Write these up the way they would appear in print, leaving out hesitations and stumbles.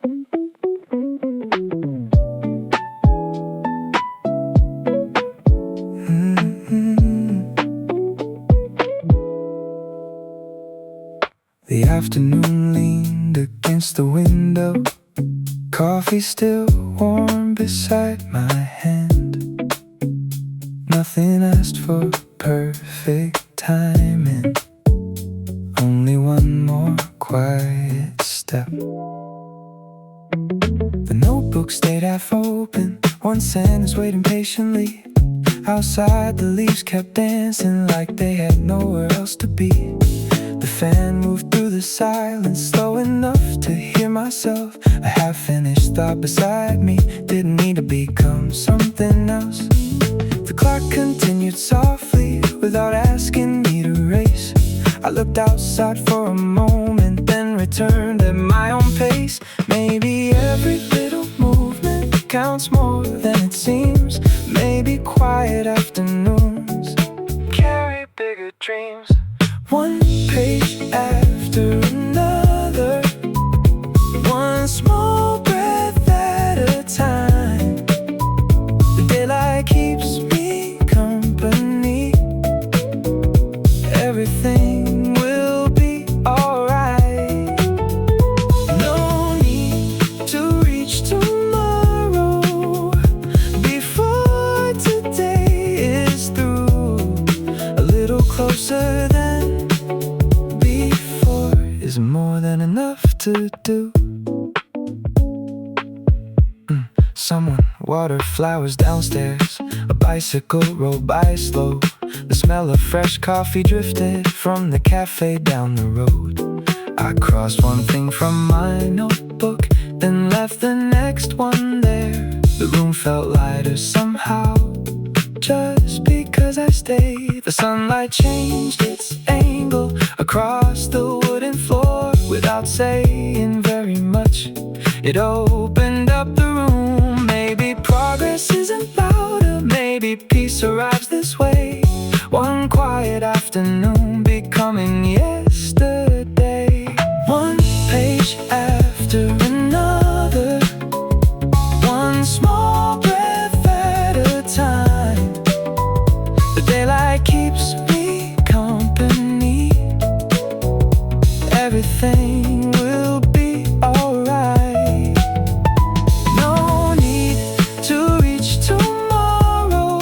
The afternoon leaned against the window, coffee still warm beside my hand. Nothing asked for perfect timing, only one more quiet step. The notebook stayed half open, one sentence waiting patiently. Outside the leaves kept dancing like they had nowhere else to be. The fan moved through the silence, slow enough to hear myself. A half-finished thought beside me didn't need to become something else. The clock continued softly, without asking me to race. I looked outside for a moment, then returned at my own pace. Maybe every little movement counts more than it seems. Maybe quiet afternoons carry bigger dreams. One page after another, one small breath at a time. The daylight keeps me company. Everything will be alright. No need to reach tomorrow before today is through. A little closer than is more than enough to do. Someone watered flowers downstairs. A bicycle rolled by slow. The smell of fresh coffee drifted from the cafe down the road. I crossed one thing from my notebook, then left the next one there. The room felt lighter somehow, just because I stayed. The sunlight changed its angle across the wooden floor. Without saying very much, it opened up the room. Maybe progress isn't louder, maybe peace arrives this way. One quiet afternoon becoming yesterday. One page after another, one small breath at a time. The daylight keeps me company. Everything will be alright. No need to reach tomorrow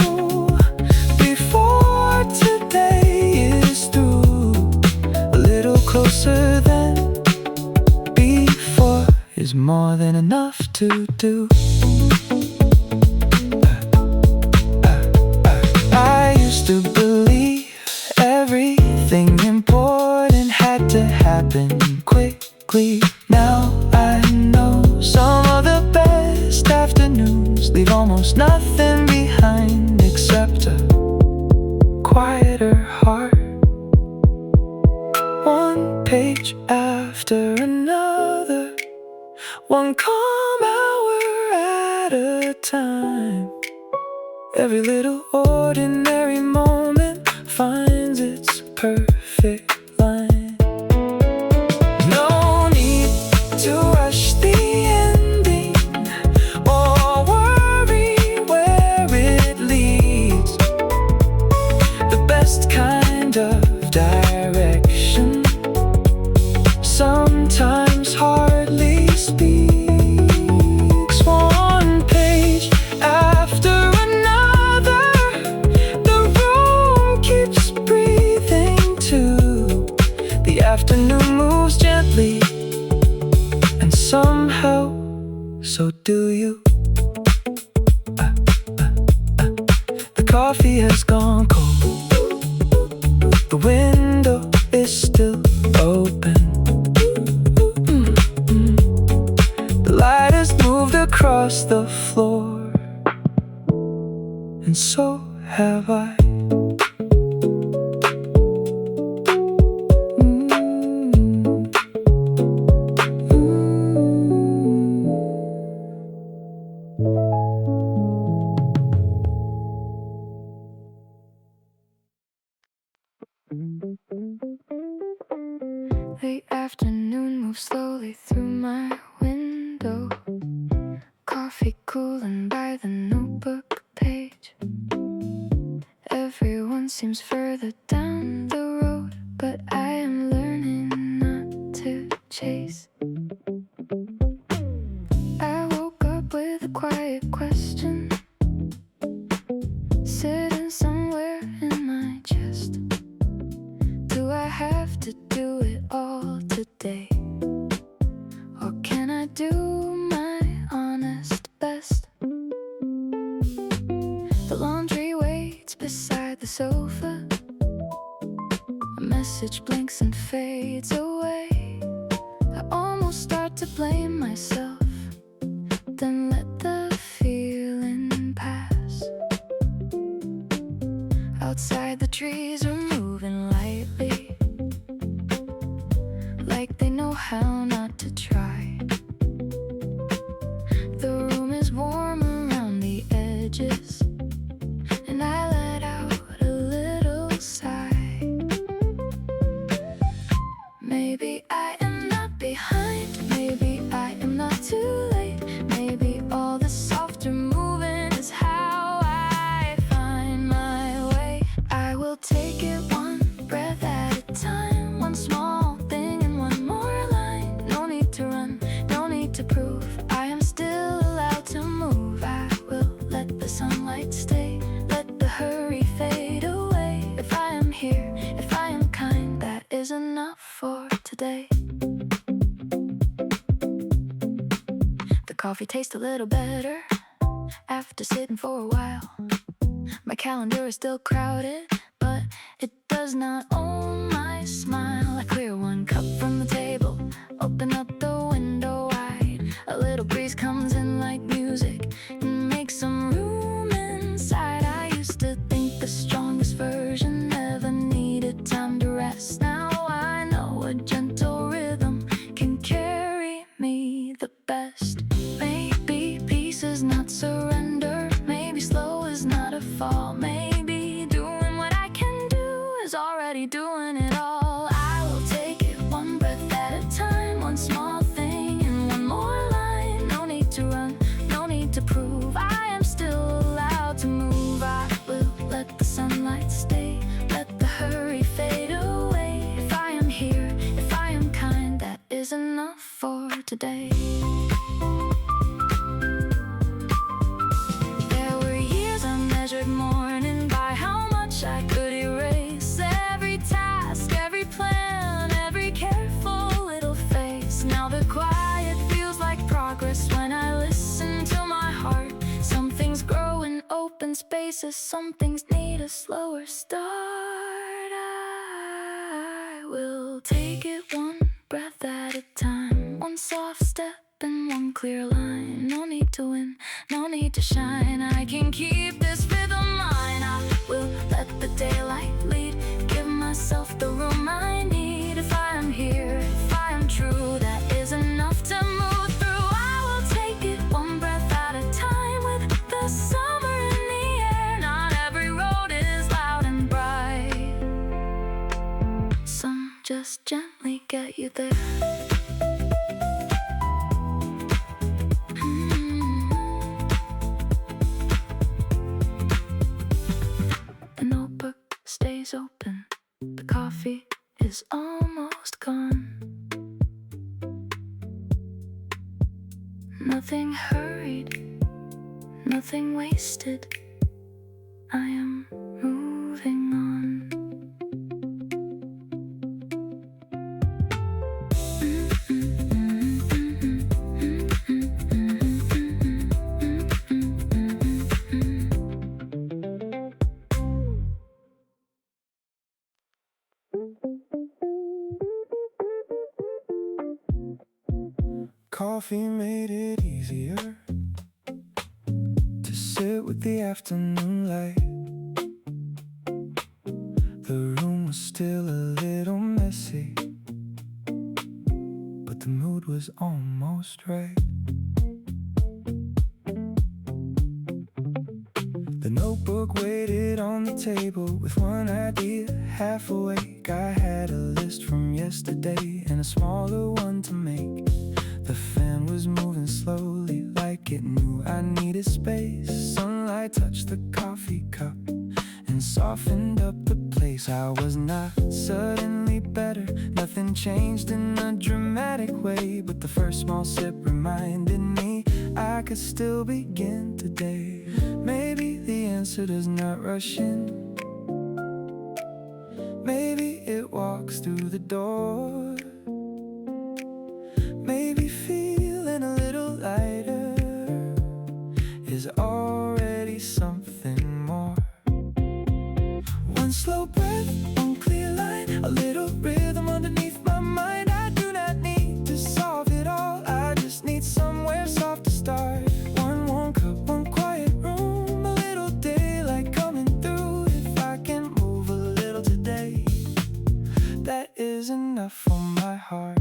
before today is through. A little closer than before is more than enough to do. I used to believe everything important had to happen quickly. Now I know some of the best afternoons leave almost nothing behind except a quieter heart. One page after another, one calm hour at a time. Every little ordinary moment finds its perfect line. No need to rush the ending or worry where it leads. The best kind of direction sometimes hardly speaks. One page after another, the room keeps breathing too. The afternoon moves gently, and somehow, so do you. The coffee has gone cold. The window is still open. The light has moved across the floor, and so have I. The afternoon moves slowly through my window. cooling by the notebook page. Everyone seems further down the road, but I am learning not to chase. I woke up with a quiet question sitting somewhere in my chest. Do I have to do it all today? Or can I do my honest best? The laundry waits beside the sofa. A message blinks and fades away. I almost start to blame myself, then let the feeling pass. Outside the trees are moving lightly, like they know how not to try. The room is warm around the edges, and I let out a little sigh. Maybe I am not behind, maybe I am not too late. Maybe all the softer moving is how I find my way. I will take it one breath at a time, one small thing and one more line. No need to run, no need to prove I am still allowed to move. I will let the sunlight stay, let the hurry fade away. If I am here, if I am kind, that is enough for today. The coffee tastes a little better after sitting for a while. My calendar is still crowded, but it does not own my smile. I clear one cup from the table, open up the window wide. A little breeze comes in like music and makes some room inside. I used to think the strongest version never needed time to rest. Now I know a gentle rhythm can carry me the best. Maybe peace is not surrender, maybe slow is not a fall. Maybe doing what I can do is already doing it all. I will take it one breath at a time, one small thing and one more line. No need to run, no need to prove I am still allowed to move. I will let the sunlight stay, let the hurry fade away. If I am here, if I am kind, that is enough for today. There were years I measured morning by how much I could erase. Every task, every plan, every careful little face. Now the quiet feels like progress when I listen to my heart. Some things grow in open spaces, some things need a slower start. I will take it one breath at a time, one soft step and one clear line. No need to win, no need to shine. I can keep this rhythm mine. I will let the daylight lead, give myself the room I need. If I am here, if I am true, that is enough to move through. I will take it one breath at a time with the summer in the air. Not every road is loud and bright, some just gently get you there. The notebook stays open, the coffee is almost gone. Nothing hurried, nothing wasted. I am moving on. Coffee made it easier to sit with the afternoon light. The room was still a little messy, but the mood was almost right. The notebook waited on the table with one idea half awake. I had a list from yesterday and a smaller one to make. The fan was moving slowly like like it knew I needed space. Sunlight touched the coffee cup and softened up the place. I was not suddenly better, nothing changed in a dramatic way, but the first small sip reminded me I could still begin today. Maybe the answer does not rush in, maybe it walks through the door. Maybe feeling a little lighter is already something more. One slow breath, one clear line, a little rhythm underneath my mind. I do not need to solve it all, I just need somewhere soft to start. One warm cup, one quiet room, a little daylight coming through. If I can move a little today, that is enough for my heart.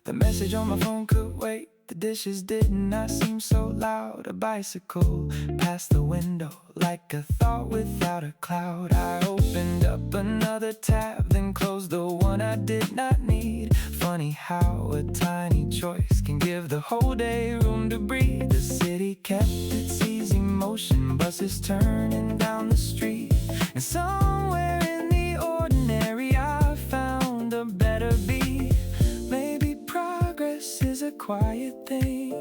The message on my phone could wait, the dishes did not seem so loud. A bicycle past the window like a thought without a cloud. I opened up another tab, then closed the one I did not need. Funny how a tiny choice can give the whole day room to breathe. The city kept its easy motion, buses turning down the street, and somewhere in the ordinary I found a better beat. Maybe progress is a quiet thing,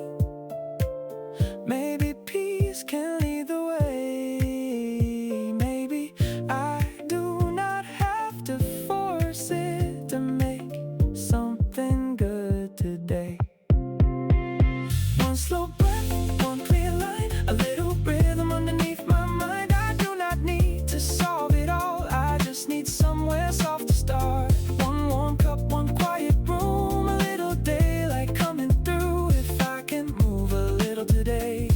maybe peace can lead the way. Maybe I do not have to force it to make something good today. One slow breath, one clear line, a little rhythm underneath my mind. I do not need to solve it all, I just need somewhere soft to start. One warm cup, one quiet room, a little daylight coming through. If I can move a little today,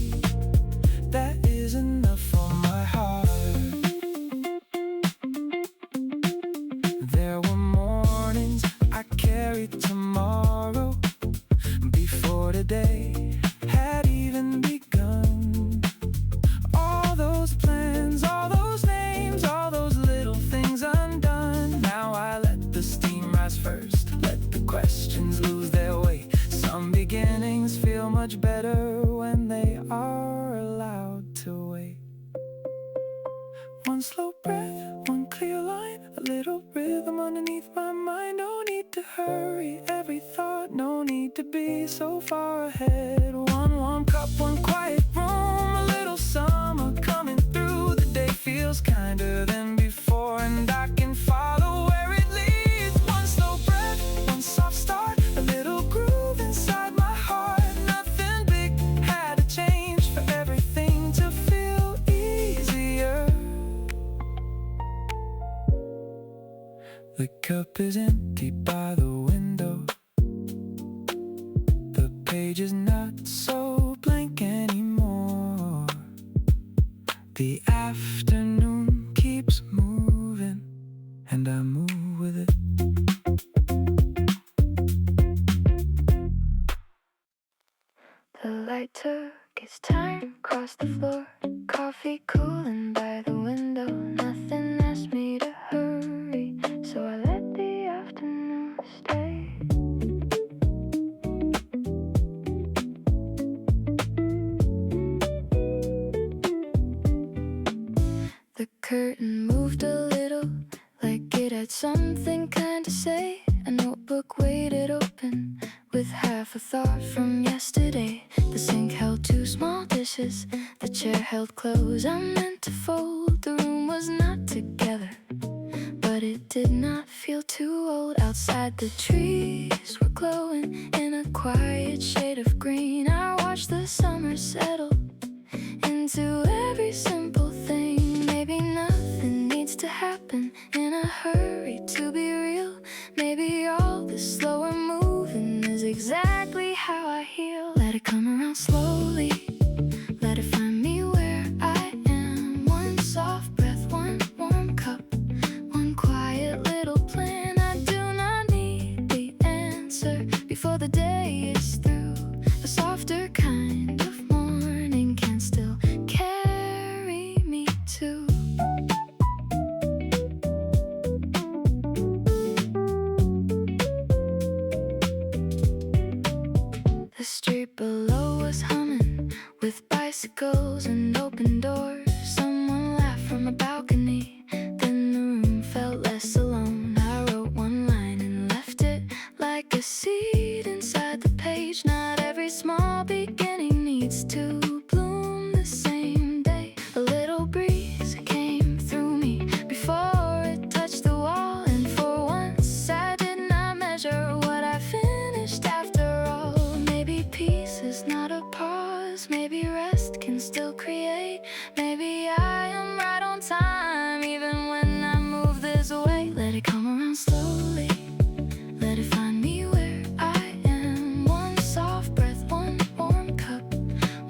that is enough for my heart. There were mornings I carried tomorrow before today had even begun. All those plans, all those names, all those little things undone. Now I let the steam rise first, let the questions lose their weight. Some beginnings feel much better when they are allowed to wait. One slow breath, one clear line, a little rhythm underneath my mind. No need to hurry every thought, no need to be so far ahead. One warm cup, one quiet room, a little summer coming through. The day feels kinder than before, and I can follow where it leads. One slow breath, one soft start, a little groove inside my heart. Nothing big had to change for everything to feel easier. The cup is empty by the window, the page is not so blank anymore. The afternoon keeps moving, and I move with it. The light took its time across the floor, coffee cooling by the window. Nothing asked me to hurry, so I let the afternoon stay. The curtain moved a little, like it had something kind to say. A notebook waited open with half a thought from yesterday. The sink held two small dishes, the chair held clothes I meant to fold. The room was not together, but it did not feel too old. Outside the trees were glowing in a quiet shade of green. I watched the summer settle into every simple thing. Maybe nothing needs to happen in a hurry to be real. Maybe all this slower moving is exactly how I heal. Let it come around slowly, let it find me where I am. One soft breath, one warm cup, one quiet little plan. I do not need the answer before the day is through. A softer kind of morning can still carry me to the The street below was humming with bicycles and open doors. Someone laughed from a balcony, then the room felt less alone. I wrote one line and left it like a seed inside the page. Not every small beginning needs to bloom the same day. A little breeze came through me before it touched the wall, and for once I did not measure what I finished after all. Maybe peace is not a pause, maybe rest can still create. Maybe I am right on time, even when I move this way. Let it come around slowly, let it find me where I am. One soft breath, one warm cup,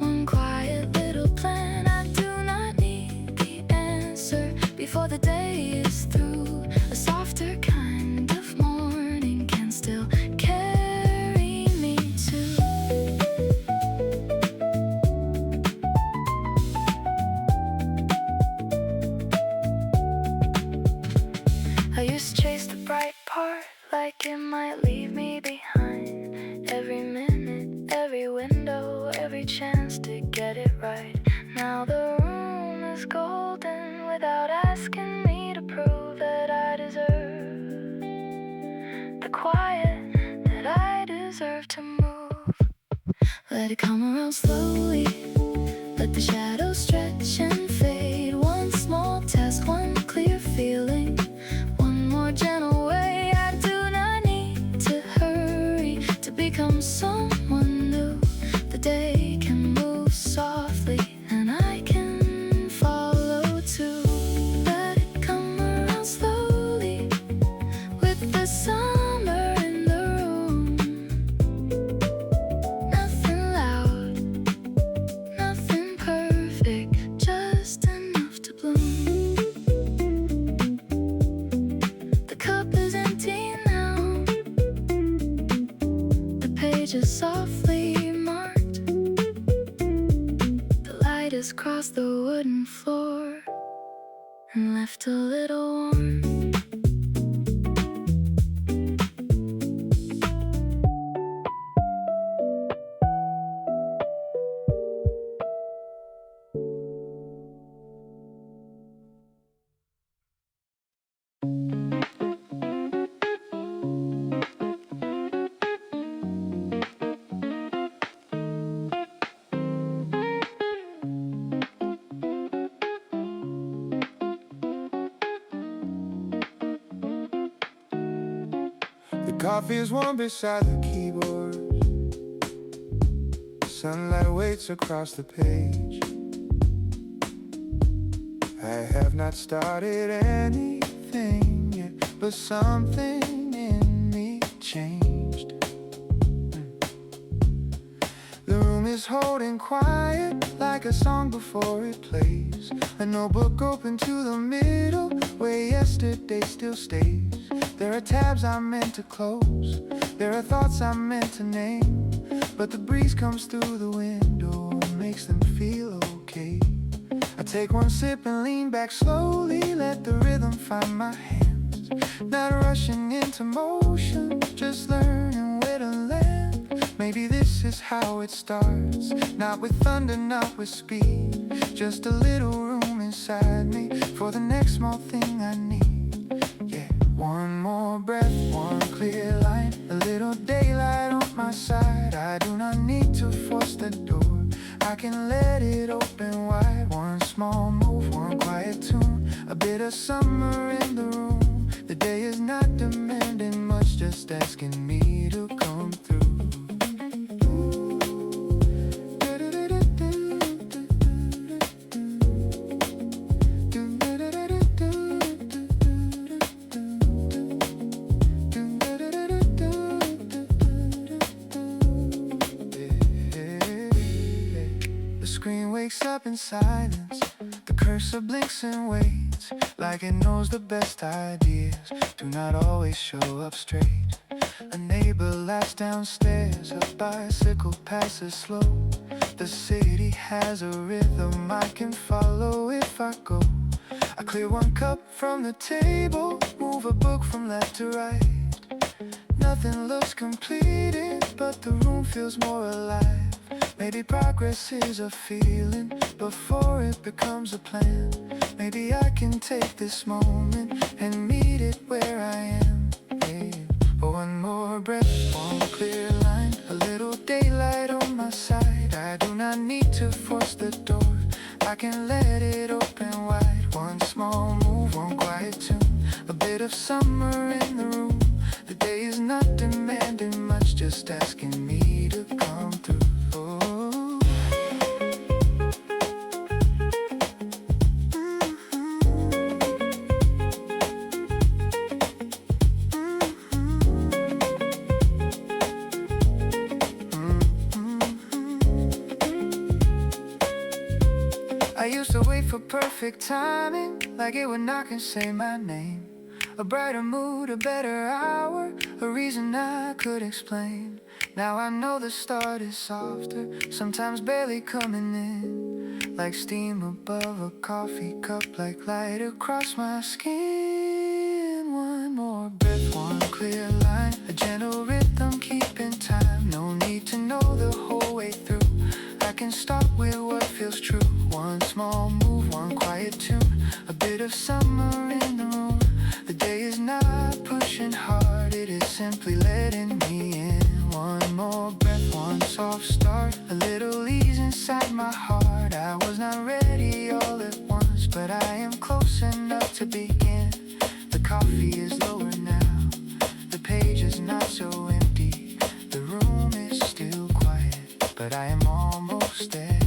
one quiet little plan. I do not need the answer before the day is through. A softer kind of morning can still carry me to. I used to chase the bright part like it might leave me behind. Every minute, every window, every chance to get it right. Now the room is golden without asking me to prove that I deserve the quiet, that I deserve to move. Let it come around slowly, let the shadows stretch and fade. One small task, one clear feeling, one more gentle way. I do not need to hurry to become someone new. The day can move softly and I can follow too. Let it come around slowly with the summer in the room. Nothing loud, nothing perfect, just enough to bloom. The cup is empty now, the page is softly marked. The light has crossed the wooden floor and left a little warm. The coffee is warm beside the keyboard. Sunlight waits across the page. I have not started anything yet, but something in me changed. The room is holding quiet like a song before it plays. A notebook open to the middle where yesterday still stays. There are tabs I meant to close, there are thoughts I meant to name, but the breeze comes through the window and makes them feel okay. I take one sip and lean back slowly, let the rhythm find my hands. Not rushing into motion, just learning where to land. Maybe this is how it starts, not with thunder, not with speed. Just a little room inside me for the next small thing I need. Yeah, one more breath, one clear line, a little daylight on my side. I do not need to force the door, I can let it open wide. One small move, one quiet tune, a bit of summer in the room. The day is not demanding much, just asking me to come through. The screen wakes up in silence, the cursor blinks and waits, like it knows the best ideas do not always show up straight. A neighbor laughs downstairs, a bicycle passes slow. The city has a rhythm I can follow if I go. I clear one cup from the table, move a book from left to right. Nothing looks completed, but the room feels more alive. Maybe progress is a feeling before it becomes a plan. Maybe I can take this moment and meet it where I am. Yeah. One more breath, one clear line, a little daylight on my side. I do not need to force the door, I can let it open wide. One small move, one quiet tune, a bit of summer in the room. The day is not demanding much, just asking me to come through. I used to wait for perfect timing, like it would knock and say my name. A brighter mood, a better hour, a reason I could explain. Now I know the start is softer, sometimes barely coming in, like steam above a coffee cup, like light across my skin. One more breath, one clear line, a gentle rhythm keeping time. No need to know the whole way through, I can start with what feels true. One small move, one quiet tune, a bit of summer in the room. The day is not pushing hard, it is simply letting me in. One more breath, one soft start, a little ease inside my heart. I was not ready all at once, but I am close enough to begin. The coffee is lower now, the page is not so empty. The room is still quiet, but I am almost there.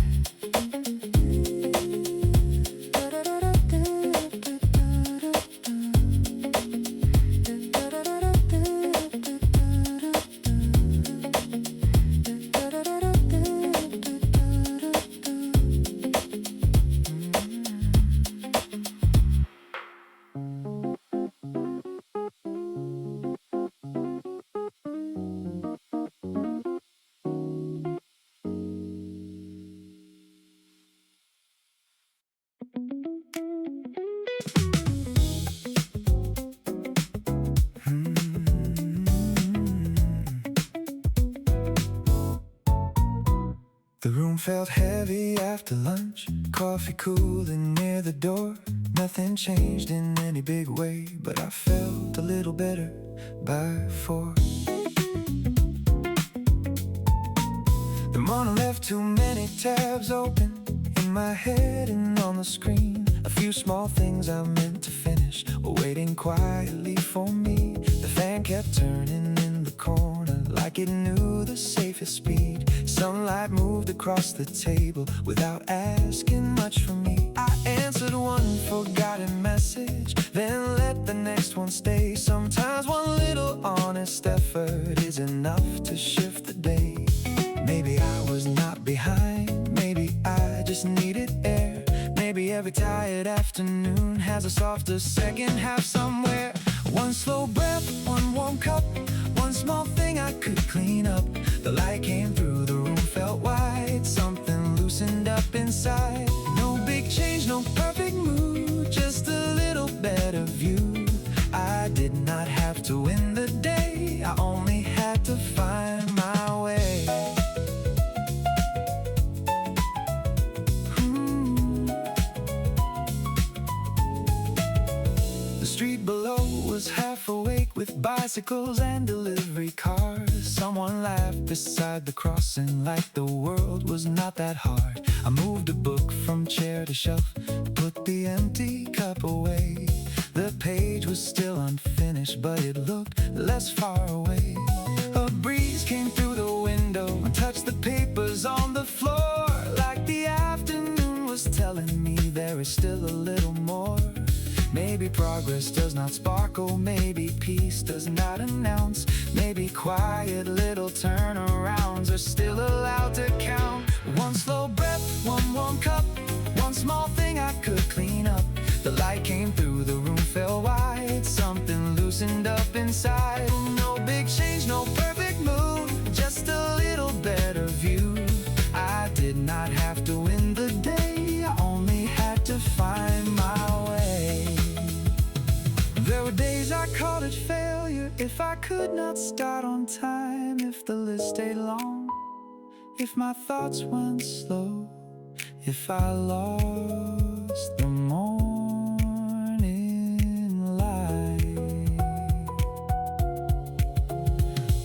The room felt heavy after lunch, coffee cooling near the door. Nothing changed in any big way, but I felt a little better by 4. The morning left too many tabs open in my head and on the screen. A few small things I meant to finish were waiting quietly for me. The fan kept turning in the corner like it knew the safest speed. Sunlight moved across the table without asking much from me. I answered one forgotten message, then let the next one stay. Sometimes one little honest effort is enough to shift the day. Maybe I was not behind, maybe I just needed air. Maybe every tired afternoon has a softer second half somewhere. One slow breath, one warm cup, one small thing I could clean up. The light came through, the room felt wide, something loosened up inside. No big change, no perfect mood, just a little better view. I did not have to win the day, I only had to find my way. The street below was half awake with bicycles and delivery cars. Someone laughed beside the crossing like the world was not that hard. I moved a book from chair to shelf, put the empty cup away. The page was still unfinished, but it looked less far away. A breeze came through the window and touched the papers on the floor, like the afternoon was telling me there is still a little more. Maybe progress does not sparkle, maybe peace does not announce. Maybe quiet little turnarounds are still allowed to count. One slow breath, one warm cup, one small thing I could clean up. The light came through, the room felt wide, something loosened up inside. No big change, no perfect mood, just a little better view. I did not have to win the day, I only had to find my way. There were days I called it failure if I could not start on time, if the list if my thoughts went slow, if I lost the morning light.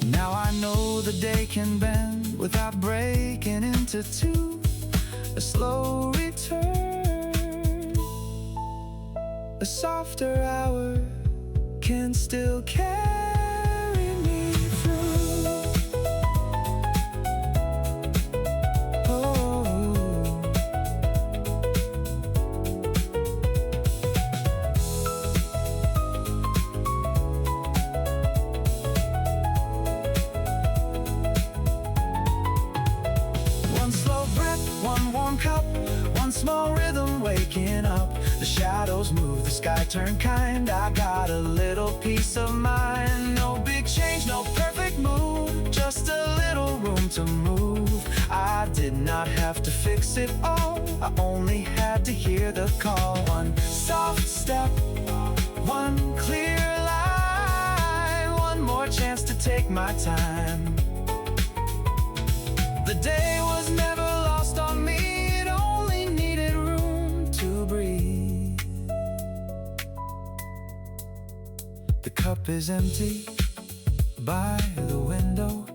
Now I know the day can bend without breaking into two, a slow return, a softer hour can still carry me through. Oh, one slow breath, one warm cup, one small rhythm waking up. The shadows move, the sky turned kind. I got a little peace of mind. No big change, no perfect move, just a little room to move. I did not have to fix it all, I only had to hear the call. One soft step, one clear line, one more chance to take my time. The day was never lost on me, it only needed room to breathe. The cup is empty by the window,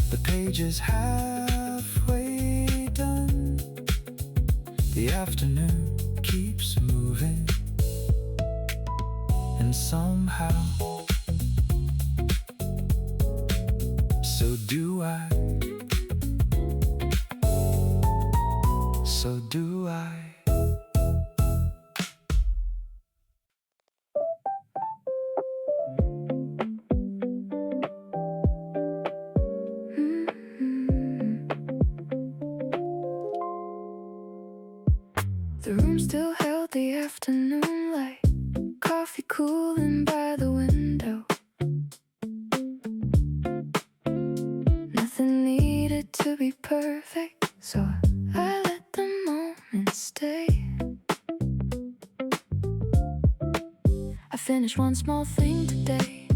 the page is halfway done. The afternoon keeps moving, and somehow so do I. So do I. The room still held the afternoon light, coffee cooling by the window. Nothing needed to be perfect, so I let the moment stay. I finished one small thing today,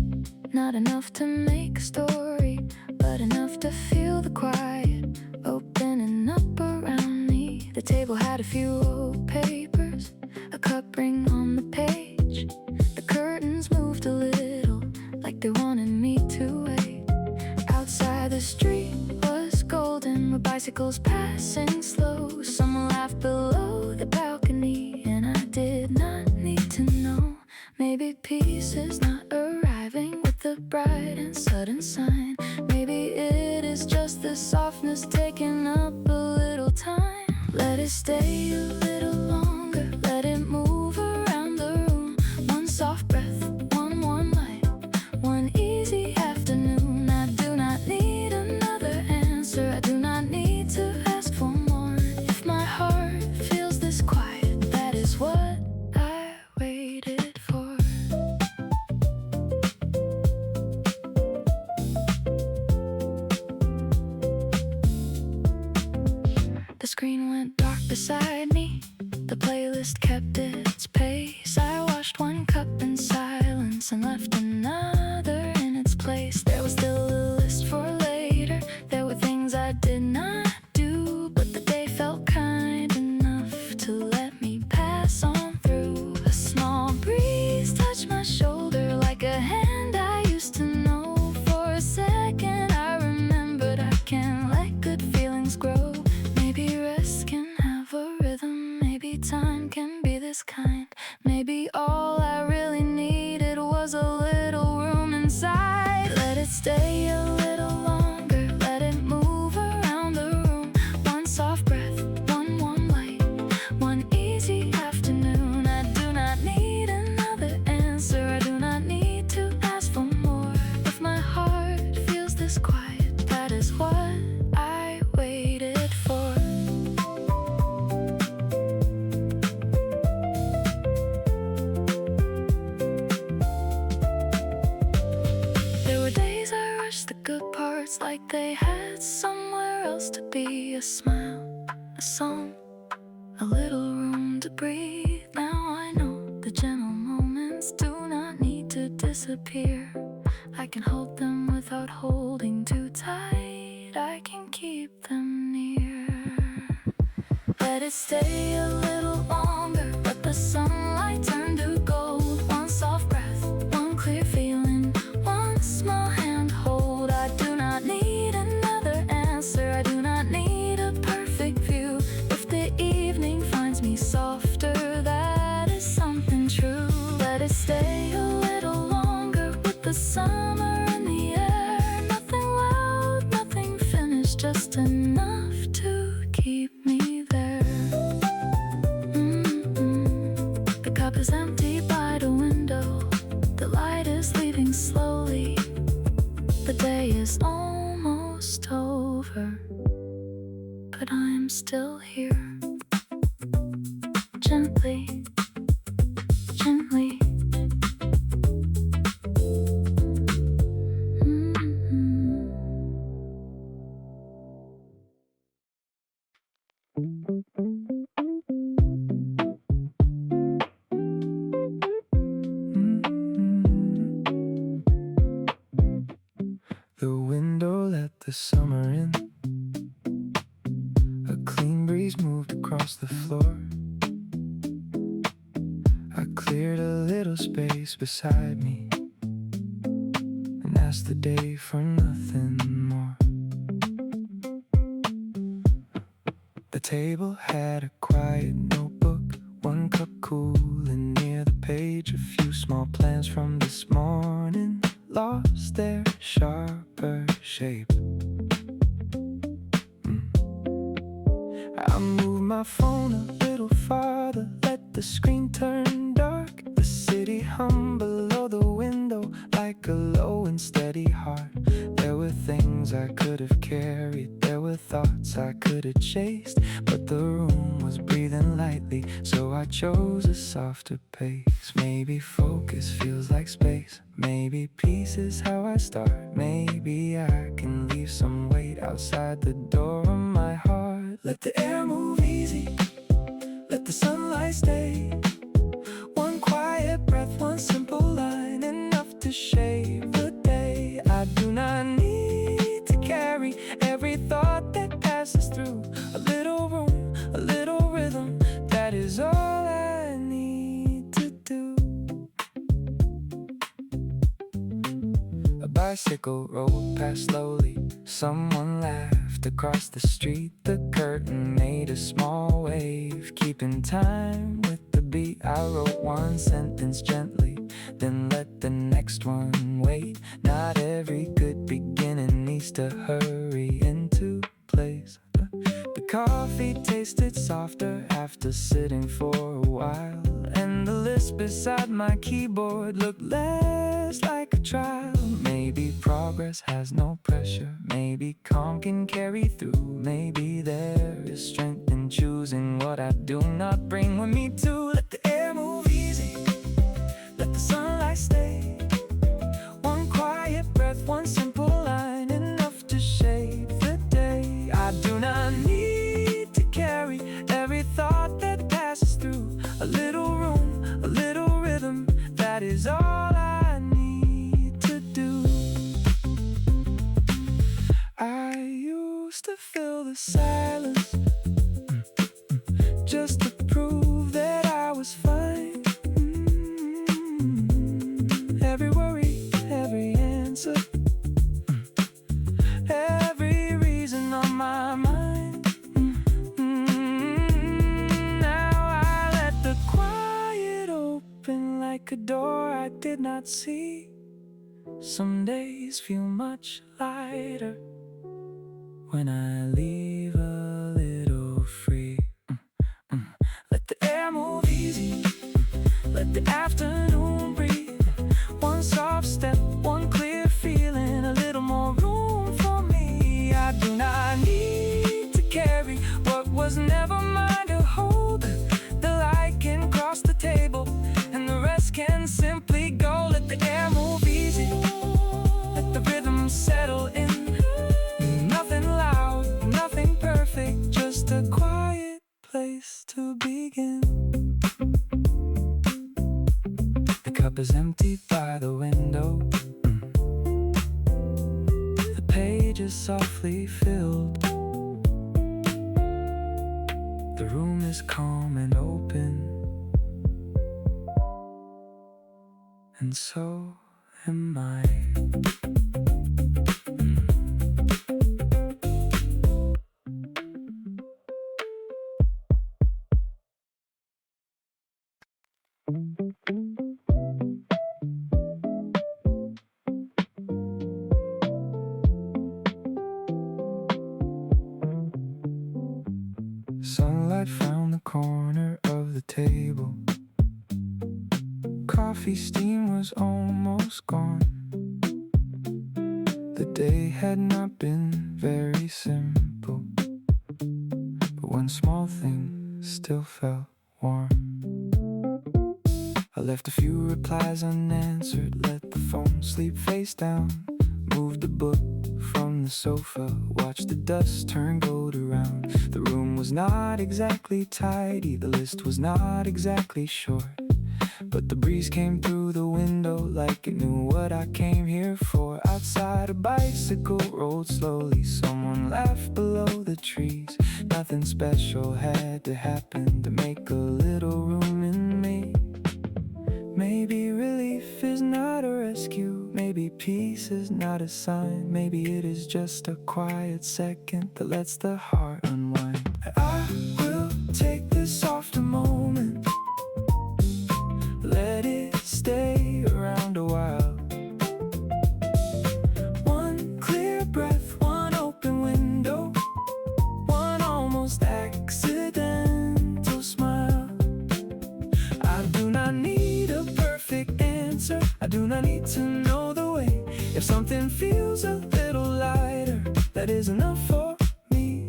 not enough to make a story, but enough to feel the quiet opening up around me. The table had a few old papers, a cup ring on the page. The curtains moved a little, like they wanted me to wait. Outside the street was golden, with bicycles passing slow. Someone laughed below the balcony, and I did not need to know. Maybe peace is not arriving with the bright and sudden sign. Maybe it is just the softness taking up a little time. Let it stay a little longer, let it move around the room. One soft breath, one warm light, one easy afternoon. I do not need another answer, I do not need to ask for more. If my heart feels this quiet, that is what I waited for. The screen went dark beside me, the playlist kept its pace. I washed one cup in silence and left another in its place. There was still a list for later, there were things I did not do, but the day felt kind enough to let me pass on through. A small breeze touched my shoulder like a hand I used to know. For a second I remembered I can let good feelings grow. Maybe rest can have a rhythm, maybe time can be this kind. Maybe all I really needed was a little room inside. Let it stay a little longer, let it move around the room. One soft breath, one warm light, one easy afternoon. I do not need another answer, I do not need to ask for more. If my heart feels this quiet, that is what I waited for. There were days I rushed the good parts like they had somewhere else to be. A smile, a song, a little room to breathe. Now I know the gentle moments do not need to disappear. I can hold them without holding too tight, I can keep keep them near. Let it stay a little longer, let the sunlight turn to gold. One soft breath, one clear feeling, one small hand hold. I do not need another answer, I do not need a perfect view. If the evening finds me softer, that is something true. Let it stay a little longer with the summer in the air. Nothing loud, nothing finished, just enough to keep me there. The cup is empty by the window, the light is leaving slowly. The day is almost over, but I'm still here. Gently, gently. The window let the summer in. A clean breeze moved across the floor. I cleared a little space beside me and asked the day for nothing more. The table had a quiet notebook, one cup cool and near the page. A few small plans from this morning lost their sharper shape. I moved my phone a little farther, let the screen turn dark. The city hummed below the window like a low and steady heart. There were things I could have carried, there were thoughts I could have chased, but the room was breathing lightly, so I chose a softer pace. Maybe focus feels like space, maybe peace is how I start. Maybe I can leave some weight outside the door of my heart. Let the air move easy, let the sunlight stay. One quiet breath, one simple line, enough to shape the day. I do not need to carry every thought that passes through. A little room, a little rhythm, that is all I need to do. A bicycle rolled past slowly, someone laughed across the street. The curtain made a small wave, keeping time with the beat. I wrote one sentence gently, then let the next one wait. Not every good beginning needs to hurry into place. The coffee tasted softer after sitting for a while, and the list beside my keyboard looked less like a trial. Maybe progress has no pressure, maybe calm can carry through. Maybe there is strength in choosing what I do not bring with me too. Let the air move easy, let the sunlight stay. One quiet breath, one simple line, enough to shape the day. I do not need to carry every thought that passes through. A little room, a little rhythm, that is all I need to do. I used to fill the silence just to prove that I was fine. Every worry, every answer, every reason on my mind. Now I let the quiet open like a door I did not see. Some days feel much lighter when I leave a little free. Let the air move easy, let the afternoon breathe. One soft step, one clear feeling, a little more room for me. I do not need to carry what was never mine to hold. The light can cross the table and the rest can simply go. Let the air move easy, let the rhythm settle in. Nothing loud, nothing perfect, just a quiet place to begin. The cup is empty by the window, the page is softly filled. The room is calm and open, and so am I. Sunlight found the corner of the table. Coffee steam was almost gone. The day had not been very simple, but one small thing still felt warm. I left a few replies unanswered, let the phone sleep face down, moved the book from the sofa, watched the dust turn gold around. The room was not exactly tidy, the list was not exactly short, but the breeze came through the window like it knew what I came here for. Outside a bicycle rolled slowly, someone laughed below the trees. Nothing special had to happen to make a little room in me. Maybe relief is not a rescue, maybe peace is not a sign, maybe it is just a quiet second that lets the heart unwind. I will take this softer moment, let it stay around a while. One clear breath, one open window, one almost accidental smile. I do not need a perfect answer, I do not need to know the way. If something feels a little lighter, that is enough for me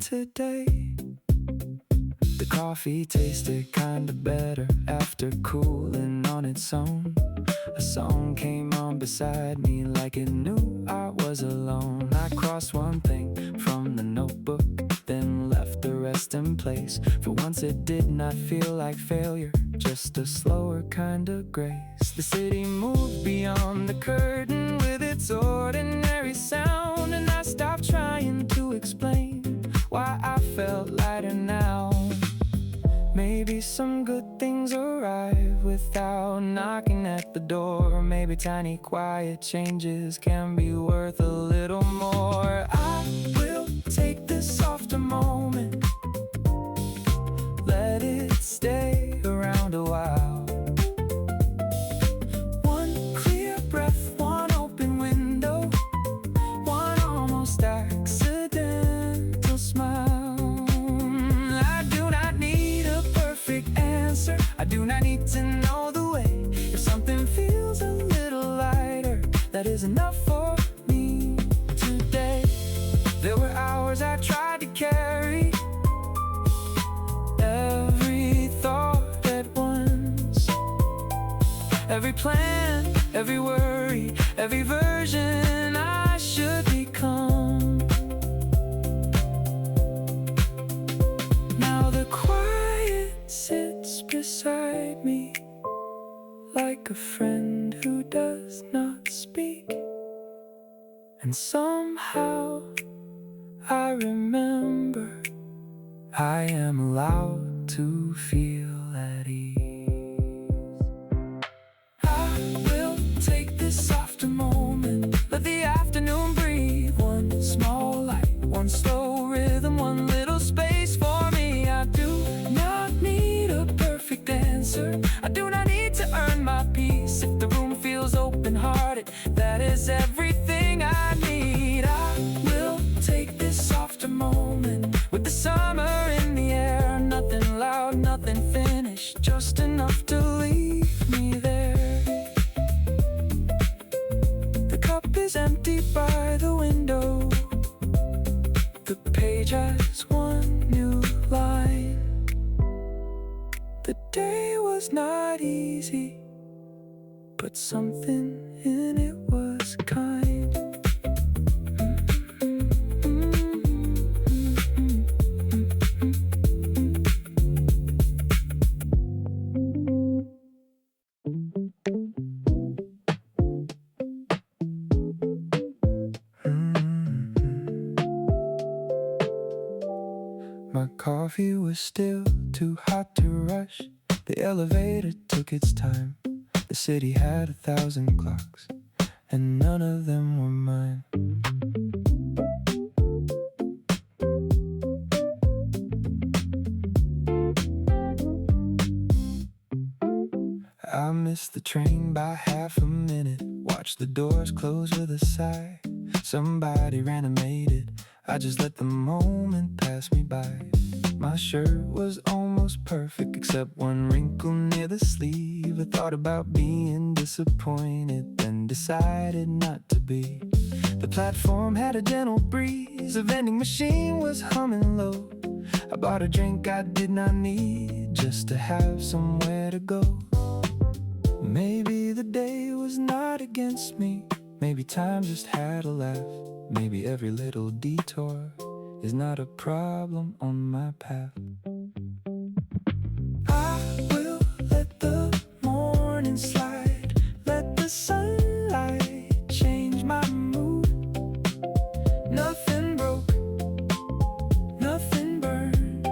today. The coffee tasted kinda better after cooling on its own. A song came on beside me like it knew I was alone. I crossed one thing from the notebook, then left the rest in place. For once it did not feel like failure, just a slower kind of grace. The city moved beyond the curtain with its ordinary sound, and I stopped trying to explain why I felt lighter now. Maybe some good things arrive without knocking at the door. Maybe tiny quiet changes can be worth a little more. I will take this softer moment, let it stay around a while. One clear breath, one open window, one almost accidental smile. I do not need a perfect answer, I do not need to know the way. If something feels a little lighter, that is enough for me today. There were hours I tried to carry every thought at once, every plan, every worry, every version I should become. Now the quiet sits beside me like a friend who does not speak, and somehow I remember I am allowed to feel at ease. I will take this softer moment, let the afternoon breathe. One small light, one slow rhythm, one little space for me. I do not need a perfect answer, I do not need to earn my peace. If the room feels open-hearted, that is everything I need. I will take this softer moment with the summer in the air. Nothing loud, nothing finished, just enough to leave me there. The cup is empty by the window, the page has one new line. The day was not easy, but something in it was kind. My coffee was still too hot to rush. The elevator took its time. The city had 1,000 clocks, and none of them were mine. I missed the train by half a minute. Watched the doors close with a sigh. Somebody reanimated. I just let the moment pass me by. My shirt was almost perfect except one wrinkle near the sleeve. I thought about being disappointed, then decided not to be. The platform had a gentle breeze. A vending machine was humming low. I bought a drink I did not need, just to have somewhere to go. Maybe the day was not against me. Maybe time just had a laugh. Maybe every little detour is not a problem on my path. I will let the morning slide. Let the sunlight change my mood. Nothing broke, nothing burned.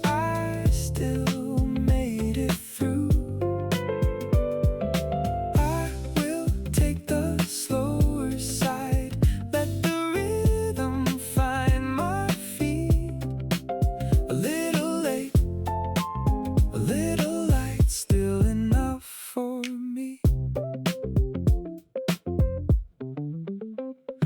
I still made it through. I will take the slower side. Let the rhythm find my feet. A little late, a little light, still enough for me.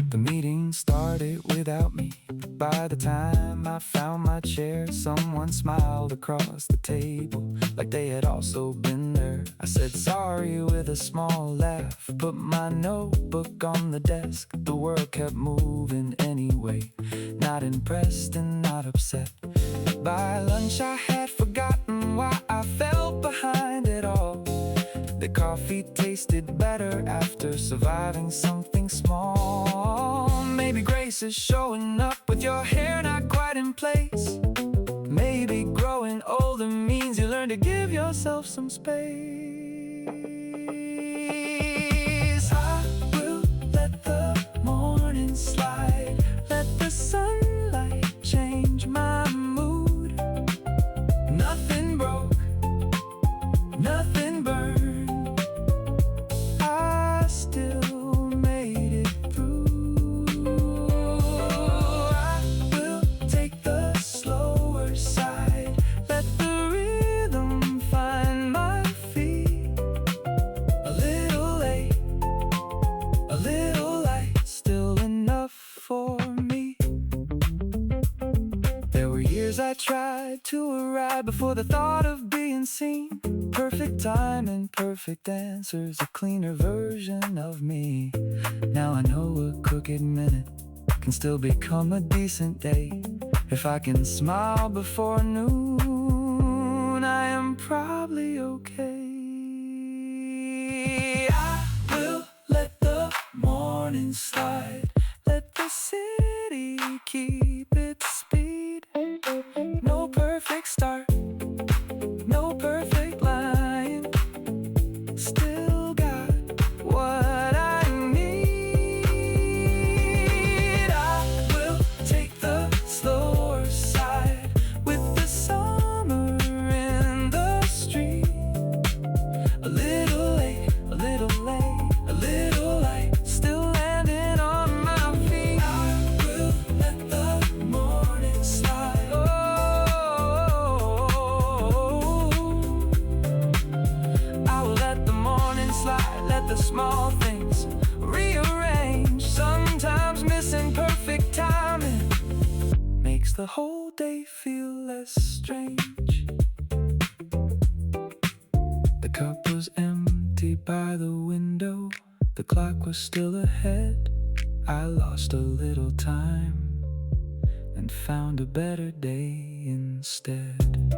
The meeting started without me. By the time I found my chair, someone smiled across the table, like they had also been there. I said sorry with a small laugh, put my notebook on the desk. The world kept moving anyway, not impressed and not upset. By lunch I had forgotten why I felt behind it all. The coffee tasted better after surviving something small. Maybe grace is showing up with your hair not quite in place. Maybe growing older means you learn to give yourself some space. I will let the morning slide. Let the sunlight change my mood. Nothing broke, nothing burned. I still made it through. I will take the slower side. Let the rhythm find my feet. A little late, a little light, still enough for me. There were years I tried to arrive before the thought of being seen. Perfect time and perfect answers, a cleaner version of me. Now I know a crooked minute can still become a decent day. If I can smile before noon, I am probably okay. I will let the morning slide. Let the city keep its speed. No perfect start, no perfect line. Still got what I need. I will take the slower side with the summer in the street. A little late, a little late, a little light, still landing on my feet. I will let the morning slide. Oh, I will let the morning slide. Let the small things rearrange. Sometimes missing perfect timing makes the whole day feel less strange. The cup was empty by the window. The clock was still ahead. I lost a little time and found a better day instead.